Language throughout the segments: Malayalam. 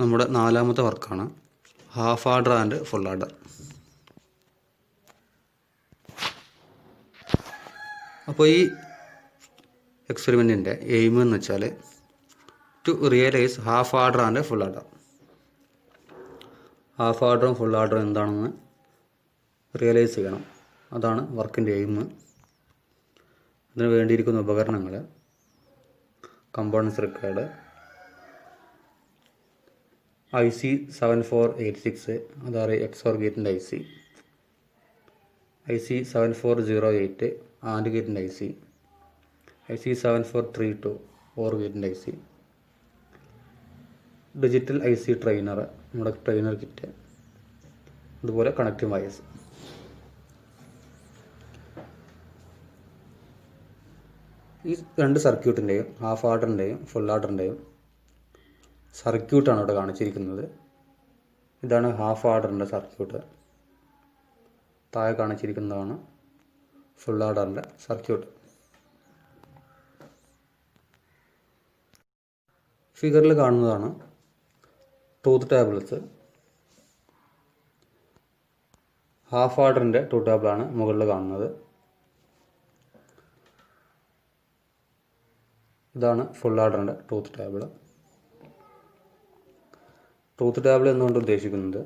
നമ്മുടെ നാലാമത്തെ വർക്കാണ് half order and full order. അപ്പോൾ ഈ എക്സ്പെരിമെൻറ്റിൻ്റെ എയിം എന്ന് വെച്ചാൽ to realise half order and full order. Half ആർഡറും ഫുൾ ആർഡറും എന്താണെന്ന് റിയലൈസ് ചെയ്യണം. അതാണ് വർക്കിൻ്റെ എയിം. അതിന് വേണ്ടിയിരിക്കുന്ന ഉപകരണങ്ങൾ, കമ്പോണൻസ് റിക്വയർഡ്, IC 7486 അതാണ് XOR ഗേറ്റിൻ്റെ IC 7408 AND ഗേറ്റിൻ്റെ IC 7432 OR ഗേറ്റിൻ്റെ ഡിജിറ്റൽ IC ട്രെയിനർ, നമ്മുടെ ട്രെയിനർ കിറ്റ്, അതുപോലെ കണക്റ്റിംഗ് വയേഴ്സ്. ഈ രണ്ട് സർക്യൂട്ടിൻ്റെയും ഹാഫ് ആർഡറിൻ്റെയും ഫുൾ ആർഡറിൻ്റെയും സർക്യൂട്ടാണ് ഇവിടെ കാണിച്ചിരിക്കുന്നത്. ഇതാണ് ഹാഫ് ആർഡറിൻ്റെ സർക്യൂട്ട്. താഴെ കാണിച്ചിരിക്കുന്നതാണ് ഫുൾ ആർഡറിൻ്റെ സർക്യൂട്ട്. ഫിഗറിൽ കാണുന്നതാണ് ട്രൂത്ത് ടേബിൾസ്. ഹാഫ് ആർഡറിൻ്റെ ട്രൂത്ത് ടേബിളാണ് മുകളിൽ കാണുന്നത്. ഇതാണ് ഫുൾ ആർഡറിൻ്റെ ട്രൂത്ത് ടേബിൾ. ട്രൂത്ത് ടേബിൾ എന്നുകൊണ്ട് ഉദ്ദേശിക്കുന്നത്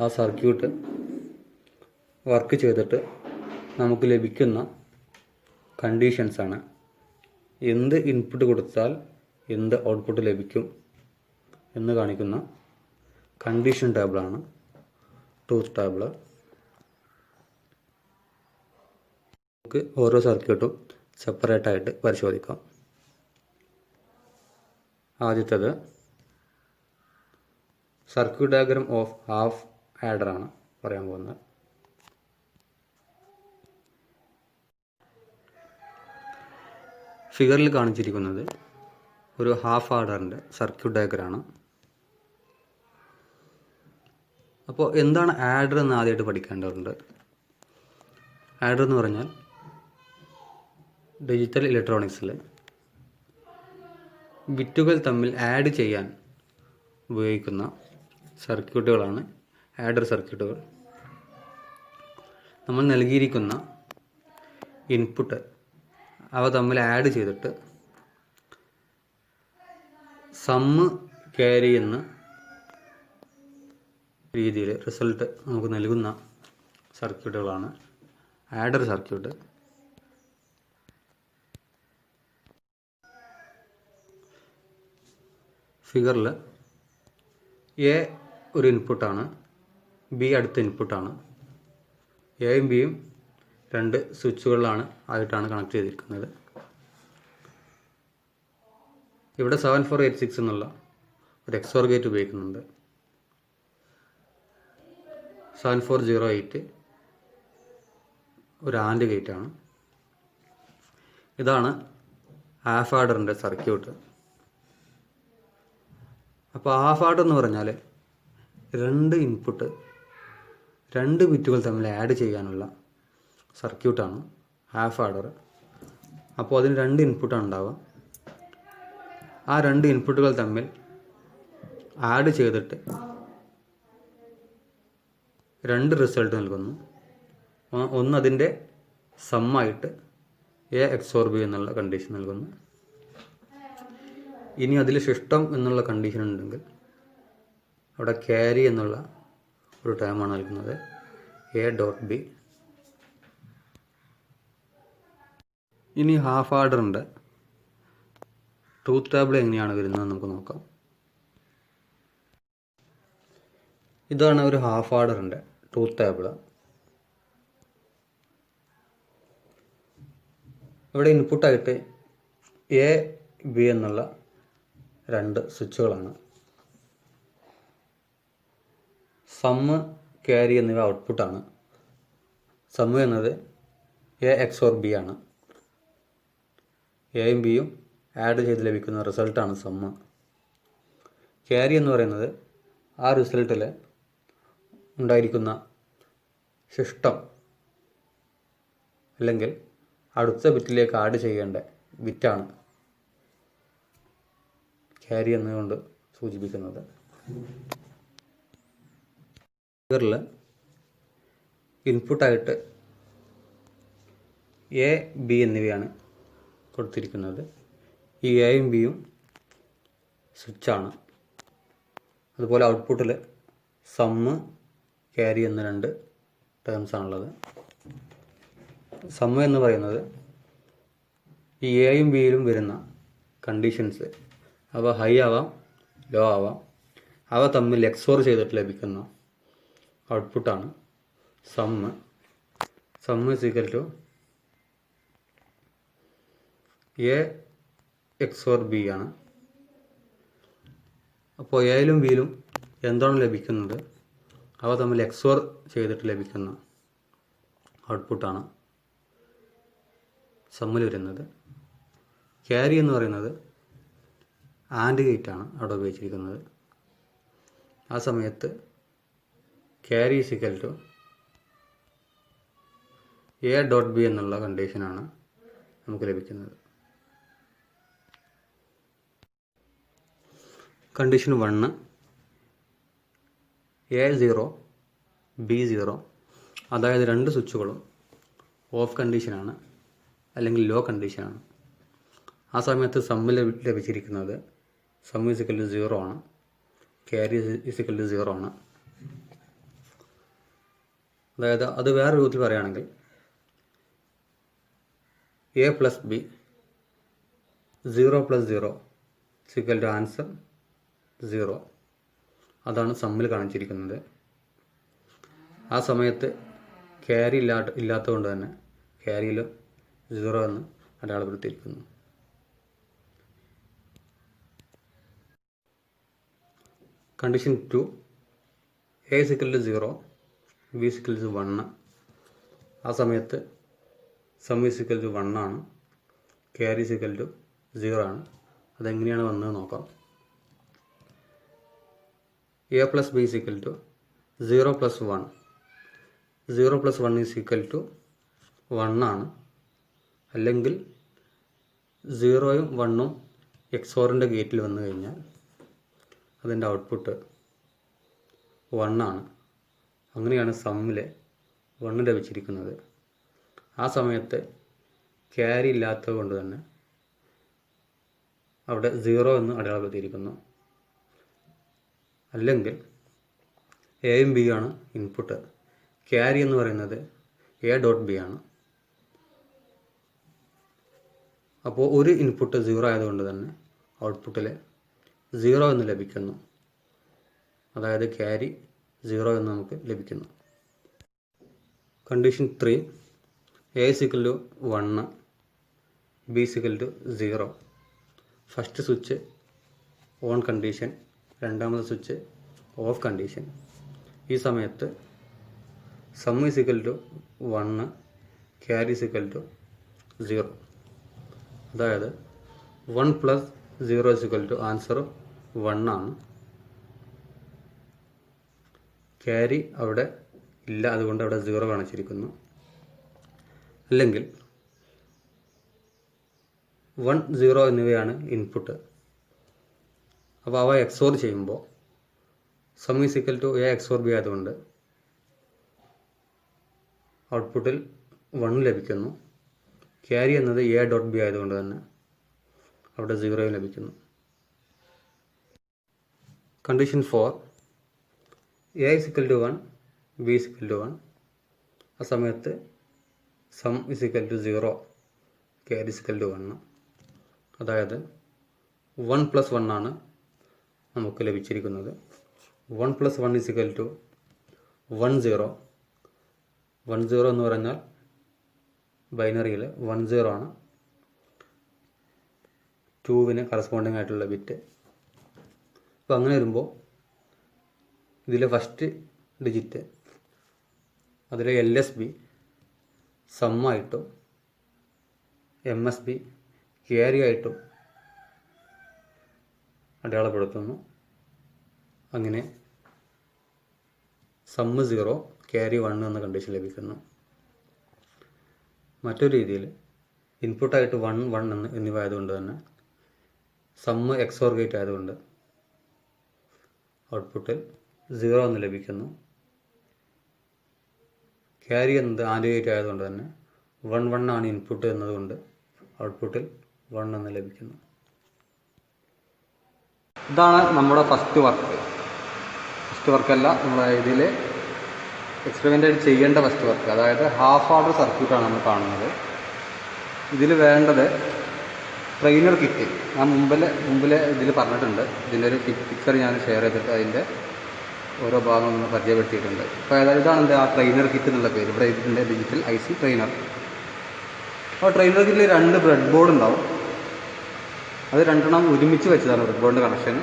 ആ സർക്യൂട്ട് വർക്ക് ചെയ്തിട്ട് നമുക്ക് ലഭിക്കുന്ന കണ്ടീഷൻസാണ്. എന്ത് ഇൻപുട്ട് കൊടുത്താൽ എന്ത് ഔട്ട്പുട്ട് ലഭിക്കും എന്ന് കാണിക്കുന്ന കണ്ടീഷൻ ടേബിളാണ് ട്രൂത്ത് ടേബിൾ. നമുക്ക് ഓരോ സർക്യൂട്ടും സെപ്പറേറ്റായിട്ട് പരിശോധിക്കാം. ആദ്യത്തേത് സർക്യൂട്ട് ഡയഗ്രം ഓഫ് ഹാഫ് ആഡറാണ് പറയാൻ പോകുന്നത്. ഫിഗറിൽ കാണിച്ചിരിക്കുന്നത് ഒരു ഹാഫ് ആഡറിൻ്റെ സർക്യൂട്ട് ഡയഗ്രാമാണ്. അപ്പോൾ എന്താണ് ആഡർ എന്ന് ആദ്യമായിട്ട് പഠിക്കേണ്ടതുണ്ട്. ആഡർ എന്ന് പറഞ്ഞാൽ ഡിജിറ്റൽ ഇലക്ട്രോണിക്സിൽ ബിറ്റുകൾ തമ്മിൽ ആഡ് ചെയ്യാൻ ഉപയോഗിക്കുന്ന സർക്യൂട്ടുകളാണ് ആഡർ സർക്യൂട്ടുകൾ. നമ്മൾ നൽകിയിരിക്കുന്ന ഇൻപുട്ട് അവ തമ്മിൽ ആഡ് ചെയ്തിട്ട് സമ്മ് ക്യാരി എന്ന രീതിയിൽ റിസൾട്ട് നമുക്ക് നൽകുന്ന സർക്യൂട്ടുകളാണ് ആഡർ സർക്യൂട്ട്. ഫിഗറിൽ എ ഒരു ഇൻപുട്ടാണ്, ബി അടുത്ത ഇൻപുട്ടാണ്. എയും ബിയും രണ്ട് സ്വിച്ചുകളിലാണ് ആയിട്ടാണ് കണക്ട് ചെയ്തിരിക്കുന്നത്. ഇവിടെ 7486 എന്നുള്ള ഒരു XOR ഗേറ്റ് ഉപയോഗിക്കുന്നുണ്ട്. 7408 ഒരു AND ഗേറ്റാണ്. ഇതാണ് ഹാഫ് ആഡറിൻ്റെ സർക്യൂട്ട്. അപ്പോൾ ഹാഫ് ആഡർ എന്ന് പറഞ്ഞാൽ രണ്ട് ഇൻപുട്ട് രണ്ട് ബിറ്റുകൾ തമ്മിൽ ആഡ് ചെയ്യാനുള്ള സർക്യൂട്ടാണ് ഹാഫ് ആഡർ. അപ്പോൾ അതിന് രണ്ട് ഇൻപുട്ടാണ് ഉണ്ടാവുക. ആ രണ്ട് ഇൻപുട്ടുകൾ തമ്മിൽ ആഡ് ചെയ്തിട്ട് രണ്ട് റിസൾട്ട് നൽകുന്നു. ഒന്ന് അതിൻ്റെ സമ്മായിട്ട് A XOR B എന്നുള്ള കണ്ടീഷൻ നൽകുന്നു. ഇനി അതിൽ ശിഷ്ടം എന്നുള്ള കണ്ടീഷൻ ഉണ്ടെങ്കിൽ അവിടെ ക്യാരി എന്നുള്ള ഒരു ടേമാണ് നൽകുന്നത്, A.B. ഇനി ഹാഫ് ആർഡറിൻ്റെ ട്രൂത്ത് ടേബിൾ എങ്ങനെയാണ് വരുന്നത് നമുക്ക് നോക്കാം. ഇതാണ് ഒരു ഹാഫ് ആർഡറിൻ്റെ ട്രൂത്ത് ടേബിൾ. ഇവിടെ ഇൻപുട്ടായിട്ട് A.B എന്നുള്ള രണ്ട് സ്വിച്ചുകളാണ്. സമ്മ് ക്യാരി എന്നിവ ഔട്ട്പുട്ടാണ്. സമ്മ് എന്നത് A XOR B ആണ്. എയും ബിയും ആഡ് ചെയ്ത് ലഭിക്കുന്ന റിസൾട്ടാണ് സമ്മ്. ക്യാരി എന്ന് പറയുന്നത് ആ റിസൾട്ടിൽ ഉണ്ടായിരിക്കുന്ന ശിഷ്ടം അല്ലെങ്കിൽ അടുത്ത ബിറ്റിലേക്ക് ആഡ് ചെയ്യേണ്ട ബിറ്റാണ് ക്യാരി എന്നുകൊണ്ട് സൂചിപ്പിക്കുന്നത്. ഫിഗറിൽ ഇൻപുട്ടായിട്ട് എ, ബി എന്നിവയാണ് കൊടുത്തിരിക്കുന്നത്. ഈ എയും ബിയും സ്വിച്ചാണ്. അതുപോലെ ഔട്ട്പുട്ടിൽ സമ്മ്, ക്യാരി എന്ന 2 ടേംസ് ആണുള്ളത്. സമ്മ് എന്ന് പറയുന്നത് ഈ എയും ബിയിലും വരുന്ന കണ്ടീഷൻസ്, അവ ഹൈ ആവാം ലോ ആവാം, അവ തമ്മിൽ എക്സോർ ചെയ്തിട്ട് ലഭിക്കുന്ന ഔട്ട്പുട്ടാണ് sum. Sum is equal to A XOR B ആണ്. അപ്പോൾ എയിലും ബിയിലും എന്താണ് ലഭിക്കുന്നത്, അവ തമ്മിൽ എക്സോർ ചെയ്തിട്ട് ലഭിക്കുന്ന ഔട്ട്പുട്ടാണ് സമ്മിൽ വരുന്നത്. ക്യാരി എന്ന് പറയുന്നത് ആൻഡ് ഗേറ്റാണ് അവിടെ ഉപയോഗിച്ചിരിക്കുന്നത്. ആ സമയത്ത് carry is equal to A dot B എന്നുള്ള കണ്ടീഷനാണ് നമുക്ക് ലഭിക്കുന്നത്. കണ്ടീഷൻ 1 A0 B0, അതായത് 2 സ്വിച്ചുകളും ഓഫ് കണ്ടീഷനാണ് അല്ലെങ്കിൽ ലോ കണ്ടീഷനാണ്. ആ സമയത്ത് സമ്മ് ലഭിച്ചിരിക്കുന്നത് സമ്മ് ഈസ് ഈക്വൽ ടു 0 ആണ്, ക്യാരി ഈസ് ഈക്വൽ ടു 0 ആണ്. അതായത് അത് വേറെ രൂപത്തിൽ പറയുകയാണെങ്കിൽ A plus B 0 + 0 is equal to answer 0. അതാണ് സമ്മിൽ കാണിച്ചിരിക്കുന്നത്. ആ സമയത്ത് ക്യാരി ഇല്ലാത്തത് കൊണ്ട് തന്നെ ക്യാരിയിൽ 0 എന്ന് അടയാളപ്പെടുത്തിയിരിക്കുന്നു. Condition 2 A is equal to 0 B is equal to 1. ആ സമയത്ത് സം ഈസ് ഈക്വൽ ടു 1 ആണ്, ക്യാരി ഈസ് ഈക്വൽ ടു 0 ആണ്. അതെങ്ങനെയാണ് വന്നത് നോക്കാം. A plus B is equal to 0 + 1. 0 + 1 is equal to 1 ആണ്. അല്ലെങ്കിൽ 0ഉം 1ഉം എക്സോറിൻ്റെ ഗേറ്റിൽ വന്നു കഴിഞ്ഞാൽ അതിൻ്റെ ഔട്ട്പുട്ട് 1 ആണ്. അങ്ങനെയാണ് സമ്മിൽ 1 ലഭിച്ചിരിക്കുന്നത്. ആ സമയത്ത് ക്യാരി ഇല്ലാത്തത് കൊണ്ട് തന്നെ അവിടെ 0 എന്ന് അടയാളപ്പെടുത്തിയിരിക്കുന്നു. അല്ലെങ്കിൽ എയും ബിയും ആണ് ഇൻപുട്ട്. ക്യാരി എന്ന് പറയുന്നത് എ ഡോട്ട് ബി ആണ്. അപ്പോൾ ഒരു ഇൻപുട്ട് 0 ആയതുകൊണ്ട് തന്നെ ഔട്ട്പുട്ടിൽ 0 എന്ന് ലഭിക്കുന്നു. അതായത് ക്യാരി 0 എന്ന് നമുക്ക് ലഭിക്കുന്നു. Condition 3 A is equal to 1 B is equal to 0. First switch on condition, രണ്ടാമത്തെ സ്വിച്ച് ഓഫ് കണ്ടീഷൻ. ഈ സമയത്ത് sum is equal to 1, carry is equal to 0. അതായത് 1 + 0 ഈസ് ഈക്വൽ ടു ആൻസർ 1 ആണ്. ക്യാരി അവിടെ ഇല്ല, അതുകൊണ്ട് അവിടെ 0 കാണിച്ചിരിക്കുന്നു. അല്ലെങ്കിൽ 1, 0 എന്നിവയാണ് ഇൻപുട്ട്. അപ്പോൾ അവ എക്സോർ ചെയ്യുമ്പോൾ sum is equal to A XOR B ആയതുകൊണ്ട് ഔട്ട്പുട്ടിൽ 1 ലഭിക്കുന്നു. ക്യാരി എന്നത് എ ഡോട്ട് ബി ആയതുകൊണ്ട് തന്നെ അവിടെ 0 ലഭിക്കുന്നു. Condition 4 A is equal to 1 B is equal to 1. ആ സമയത്ത് sum is equal to 0, carry is equal to 1. അതായത് 1 + 1 ആണ് നമുക്ക് ലഭിച്ചിരിക്കുന്നത്. 1 + 1 ഈസ് ഈക്വൽ ടു 10. 10 എന്ന് പറഞ്ഞാൽ ബൈനറിയിൽ 10 ആണ് 2വിന് കറസ്പോണ്ടിങ് ആയിട്ടുള്ള ബിറ്റ്. അപ്പോൾ അങ്ങനെ വരുമ്പോൾ ഇതിലെ ഫസ്റ്റ് ഡിജിറ്റ് അതിലെ LSB സമ്മായിട്ടും MSB ക്യാരി ആയിട്ടും അടയാളപ്പെടുത്തുന്നു. അങ്ങനെ സമ്മ് 0, ക്യാരി 1 എന്ന കണ്ടീഷൻ ലഭിക്കുന്നു. മറ്റൊരു രീതിയിൽ ഇൻപുട്ടായിട്ട് 1, 1 എന്നിവ ആയതുകൊണ്ട് തന്നെ സമ്മ് എക്സോർ ഗേറ്റ് ആയതുകൊണ്ട് ഔട്ട്പുട്ടിൽ 0 എന്ന് ലഭിക്കുന്നു. ക്യാരി എന്നത് ആൻഡ് ഗേറ്റ് ആയതുകൊണ്ട് തന്നെ 1 1 ആണ് ഇൻപുട്ട് എന്നതുകൊണ്ട് ഔട്ട്പുട്ടിൽ 1 എന്ന് ലഭിക്കുന്നു. ഇതാണ് നമ്മുടെ ഫസ്റ്റ് വർക്കല്ല, നമ്മുടെ ഇതിൽ എക്സ്പെരിമെൻ്റായിട്ട് ചെയ്യേണ്ട ഫസ്റ്റ് വർക്ക്. അതായത് ഹാഫ് ഓർഡർ സർക്യൂട്ടാണ് നമ്മൾ കാണുന്നത്. ഇതിൽ വേണ്ടത് ട്രെയിനർ കിറ്റ്. ഞാൻ മുമ്പിലെ ഇതിൽ പറഞ്ഞിട്ടുണ്ട്. ഇതിൻ്റെ ഒരു പിക്ചർ ഞാൻ ഷെയർ ചെയ്തിട്ട് അതിൻ്റെ ഓരോ ഭാഗം ഒന്ന് പരിചയപ്പെടുത്തിയിട്ടുണ്ട്. അപ്പോൾ ഏതായാലും ഇതാണ് ആ ട്രെയിനർ കിറ്റ് എന്നുള്ള പേര്. ഇവിടെ ഇതിൻ്റെ ഡിജിറ്റൽ IC ട്രെയിനർ. അപ്പോൾ ട്രെയിനർ കിറ്റിൽ 2 ബ്രെഡ് ബോർഡ് ഉണ്ടാവും. അത് 2 ഒരുമിച്ച് വെച്ചതാണ് ബ്രെഡ് ബോർഡിൻ്റെ കണക്ഷൻ.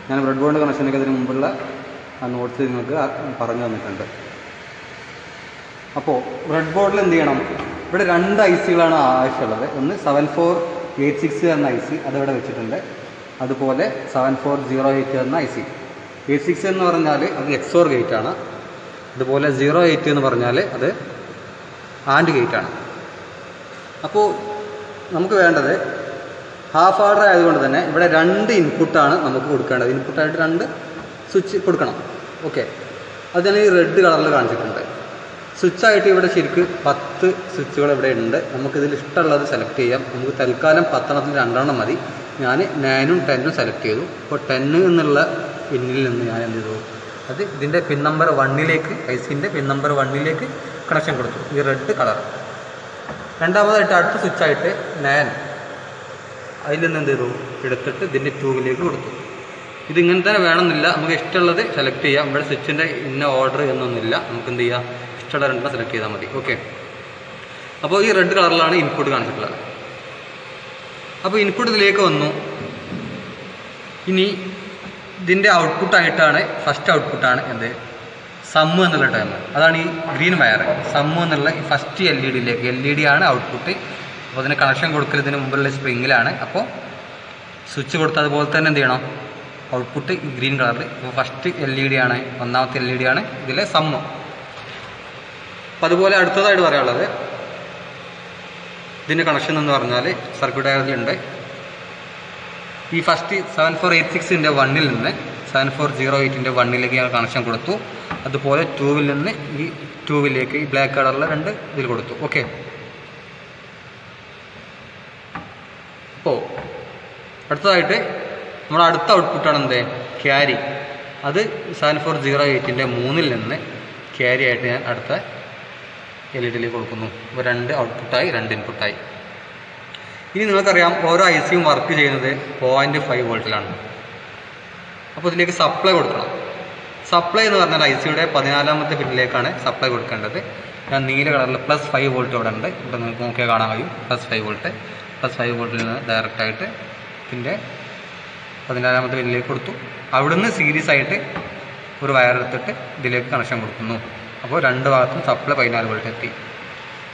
ഞാൻ ബ്രെഡ് ബോർഡിൻ്റെ കണക്ഷനൊക്കെ ഇതിന് മുമ്പുള്ള ആ നോട്ട്സ് നിങ്ങൾക്ക് പറഞ്ഞു തന്നിട്ടുണ്ട്. അപ്പോൾ ബ്രെഡ് ബോർഡിൽ എന്ത് ചെയ്യണം? ഇവിടെ 2 ICകളാണ് ആവശ്യമുള്ളത്. ഒന്ന് 7486 എന്ന IC അതിവിടെ വെച്ചിട്ടുണ്ട്. അതുപോലെ 7408 എന്ന IC. 86 എന്ന് പറഞ്ഞാൽ അത് എക്സോർ ഗേറ്റ് ആണ്. അതുപോലെ 08 എന്ന് പറഞ്ഞാൽ അത് ആൻഡ് ഗേറ്റ് ആണ്. അപ്പോൾ നമുക്ക് വേണ്ടത് ഹാഫ് ഓർഡർ ആയതുകൊണ്ട് തന്നെ ഇവിടെ 2 ഇൻപുട്ടാണ് നമുക്ക് കൊടുക്കേണ്ടത്. ഇൻപുട്ടായിട്ട് 2 സ്വിച്ച് കൊടുക്കണം. ഓക്കെ, അത് ഞാൻ ഈ റെഡ് കളറിൽ കാണിച്ചിട്ടുണ്ട്. സ്വിച്ചായിട്ട് ഇവിടെ ശരിക്ക് 10 സ്വിച്ചുകൾ ഇവിടെ ഉണ്ട്. നമുക്കിതിൽ ഇഷ്ടമുള്ളത് സെലക്ട് ചെയ്യാം. നമുക്ക് തൽക്കാലം 10 2 മതി. ഞാൻ 9 ഉം 10 ഉം സെലക്ട് ചെയ്തു. അപ്പോൾ 10 എന്നുള്ള പിന്നിൽ നിന്ന് ഞാൻ എന്ത് ചെയ്തു? അത് ഇതിൻ്റെ pin number 1ലേക്ക് ICൻ്റെ pin number 1ലേക്ക് connection കൊടുത്തു, ഈ റെഡ് കളർ. രണ്ടാമതായിട്ട് അടുത്ത സ്വിച്ചായിട്ട് 9 അതിൽ നിന്ന് എന്ത് ചെയ്തു? എടുത്തിട്ട് ഇതിൻ്റെ 2ലേക്ക് കൊടുത്തു. ഇതിങ്ങനെ തന്നെ വേണമെന്നില്ല, നമുക്ക് ഇഷ്ടമുള്ളത് സെലക്ട് ചെയ്യാം. ഇവിടെ സ്വിച്ചിൻ്റെ ഇന്ന ഓർഡർ എന്നൊന്നുമില്ല. നമുക്ക് എന്ത് ചെയ്യാം? ഇഷ്ടമുള്ള 2 സെലക്ട് ചെയ്താൽ മതി. ഓക്കെ, അപ്പോൾ ഈ റെഡ് കളറിലാണ് ഇൻപുട്ട് കാണിച്ചിട്ടുള്ളത്. അപ്പോൾ ഇൻപുട്ട് ഇതിലേക്ക് വന്നു. ഇനി ഇതിൻ്റെ ഔട്ട്പുട്ടായിട്ടാണ്, ഫസ്റ്റ് ഔട്ട്പുട്ടാണ് എന്ത്? സമ്മ് എന്നുള്ള ടൈം. അതാണ് ഈ ഗ്രീൻ വയർ. സമ്മ് എന്നുള്ള ഈ ഫസ്റ്റ് LED ആണ് ഔട്ട്പുട്ട്. അപ്പോൾ അതിന് കണക്ഷൻ കൊടുക്കൽ മുമ്പുള്ള സ്പ്രിങ്ങിലാണ്. അപ്പോൾ സ്വിച്ച് കൊടുത്ത് അതുപോലെ തന്നെ എന്ത് ചെയ്യണം? ഔട്ട്പുട്ട് ഗ്രീൻ കളറിൽ. ഇപ്പോൾ ഫസ്റ്റ് LED ആണ്, ഒന്നാമത്തെ LED ആണ് ഇതിലെ സമ്മ്. അപ്പം അതുപോലെ അടുത്തതായിട്ട് പറയാനുള്ളത് ഇതിൻ്റെ കണക്ഷൻ എന്ന് പറഞ്ഞാൽ സർക്യൂട്ട് ഡയഗ്രത്തിലുണ്ട്. ഈ ഫസ്റ്റ് 7486ൻ്റെ 1ൽ നിന്ന് 7408ൻ്റെ 1ലേക്ക് ഞാൻ കണക്ഷൻ കൊടുത്തു. അതുപോലെ 2വിൽ നിന്ന് ഈ 2വിലേക്ക് ഈ ബ്ലാക്ക് കളറിൽ 2 ഇതിൽ കൊടുത്തു. ഓക്കെ, അപ്പോൾ അടുത്തതായിട്ട് നമ്മുടെ അടുത്ത ഔട്ട്പുട്ടാണ് എന്ത്? ക്യാരി. അത് 7408ൻ്റെ 3ൽ നിന്ന് ക്യാരി ആയിട്ട് ഞാൻ അടുത്ത LED കൊടുക്കുന്നു. അപ്പോൾ 2 ഔട്ട്പുട്ടായി, 2 ഇൻപുട്ടായി. ഇനി നിങ്ങൾക്കറിയാം ഓരോ ICയും വർക്ക് ചെയ്യുന്നത് 0.5 വോൾട്ടിലാണ്. അപ്പോൾ ഇതിലേക്ക് സപ്ലൈ കൊടുക്കണം. സപ്ലൈ എന്ന് പറഞ്ഞാൽ ICയുടെ 14ാമത്തെ പിന്നിലേക്കാണ് സപ്ലൈ കൊടുക്കേണ്ടത്. ഞാൻ നീല കളറിൽ +5 വോൾട്ട് ഇവിടെ ഉണ്ട്. ഇവിടെ നിങ്ങൾക്ക് നോക്കിയാൽ കാണാൻ കഴിയും +5 വോൾട്ട്. +5 വോൾട്ടിൽ നിന്ന് ഡയറക്റ്റായിട്ട് ഇതിൻ്റെ 14ാമത്തെ പിന്നിലേക്ക് കൊടുത്തു. അവിടുന്ന് സീരീസ് ആയിട്ട് ഒരു വയർ എടുത്തിട്ട് ഇതിലേക്ക് കണക്ഷൻ കൊടുക്കുന്നു. അപ്പോൾ 2 ഭാഗത്തും സപ്ലൈ 14 വോൾട്ട് എത്തി.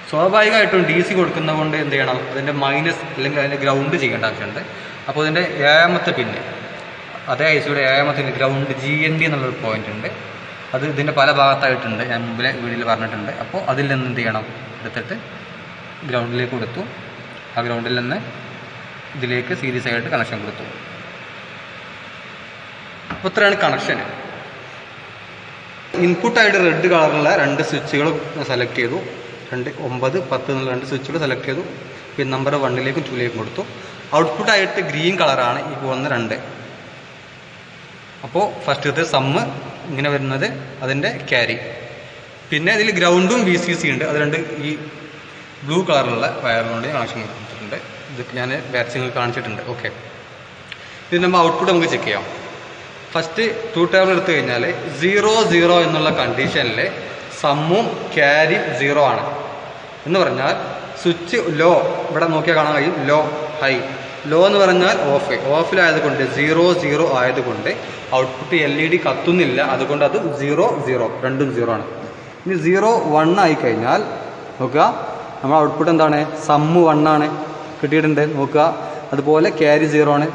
സ്വാഭാവികമായിട്ടും DC കൊടുക്കുന്നത് കൊണ്ട് എന്ത് ചെയ്യണം? അതിൻ്റെ മൈനസ് അല്ലെങ്കിൽ അതിൻ്റെ ഗ്രൗണ്ട് ചെയ്യേണ്ട ആവശ്യമുണ്ട്. അപ്പോൾ ഇതിൻ്റെ 7ാമത്തെ പിന്ന്, അതേ ICയുടെ 7ാമത്തെ പിന്ന് ഗ്രൗണ്ട് GND എന്നുള്ളൊരു പോയിൻ്റ് ഉണ്ട്. അത് ഇതിൻ്റെ പല ഭാഗത്തായിട്ടുണ്ട്, ഞാൻ മുമ്പിലെ വീഡിയോയിൽ പറഞ്ഞിട്ടുണ്ട്. അപ്പോൾ അതിൽ നിന്ന് എന്ത് ചെയ്യണം? എടുത്തിട്ട് ഗ്രൗണ്ടിലേക്ക് കൊടുത്തു. ആ ഗ്രൗണ്ടിൽ നിന്ന് ഇതിലേക്ക് സീരീസ് ആയിട്ട് കണക്ഷൻ കൊടുത്തു. അപ്പോൾ ഇത്രയാണ് കണക്ഷൻ. ഇൻപുട്ടായിട്ട് റെഡ് കളറുള്ള 2 സ്വിച്ചുകൾ സെലക്ട് ചെയ്തു. 2, 9, 10 എന്നുള്ള 2 സ്വിച്ചുകൾ സെലക്ട് ചെയ്തു. പിൻ നമ്പർ 1ലേക്കും 2ലേക്കും കൊടുത്തു. ഔട്ട്പുട്ടായിട്ട് ഗ്രീൻ കളറാണ് ഈ പോകുന്ന 2. അപ്പോൾ ഫസ്റ്റത്തെ സമ്മ് ഇങ്ങനെ വരുന്നത് അതിൻ്റെ ക്യാരി. പിന്നെ ഇതിൽ ഗ്രൗണ്ടും VCC ഉണ്ട്. അത് 2 ഈ ബ്ലൂ കളറുള്ള വയറുകൊണ്ട് കണക്ഷൻ കൊടുത്തിട്ടുണ്ട്. ഇതൊക്കെ ഞാൻ വാക്സിങ്ങൾ കാണിച്ചിട്ടുണ്ട്. ഓക്കെ, ഇത് നമ്മൾ ഔട്ട്പുട്ട് നമുക്ക് ചെക്ക് ചെയ്യാം. ഫസ്റ്റ് 2 ടേബിൾ എടുത്തു കഴിഞ്ഞാൽ 0 0 എന്നുള്ള കണ്ടീഷനിൽ സമ്മും ക്യാരി 0 ആണ് എന്ന് പറഞ്ഞാൽ സ്വിച്ച് ലോ, ഇവിടെ നോക്കിയാൽ കാണാൻ കഴിയും ലോ, ഹൈ. ലോ എന്ന് പറഞ്ഞാൽ ഓഫിലായതുകൊണ്ട് 0 0 ആയതുകൊണ്ട് ഔട്ട്പുട്ട് LED കത്തുന്നില്ല. അതുകൊണ്ട് അത് 0 0, രണ്ടും 0 ആണ്. ഇനി 0 1 ആയിക്കഴിഞ്ഞാൽ നോക്കുക, നമ്മുടെ ഔട്ട്പുട്ട് എന്താണ്? സമ്മ് 1 ആണ് കിട്ടിയിട്ടുണ്ട്. നോക്കുക, അതുപോലെ ക്യാരി 0 ആണ്.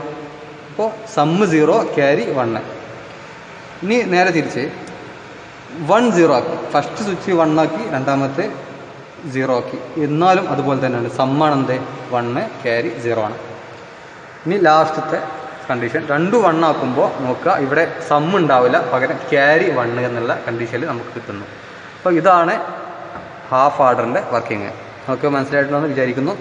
അപ്പോൾ സമ്മ് 0, ക്യാരി 1. ഇനി നേരെ തിരിച്ച് 1 0 ആക്കി. ഫസ്റ്റ് സ്വിച്ച് 1 ആക്കി, രണ്ടാമത്തെ 0 ആക്കി. എന്നാലും അതുപോലെ തന്നെയാണ്. സമ്മാണ് എന്ത്? 1, ക്യാരി 0 ആണ്. ഇനി ലാസ്റ്റത്തെ കണ്ടീഷൻ 2 1 ആക്കുമ്പോൾ നോക്കുക, ഇവിടെ സം ഉണ്ടാവില്ല, പകരം ക്യാരി 1 എന്നുള്ള കണ്ടീഷനിൽ നമുക്ക് കിട്ടുന്നു. അപ്പോൾ ഇതാണ് ഹാഫ് ആർഡറിൻ്റെ വർക്കിംഗ്. നമുക്ക് മനസ്സിലായിട്ടുണ്ടെന്ന് വിചാരിക്കുന്നു.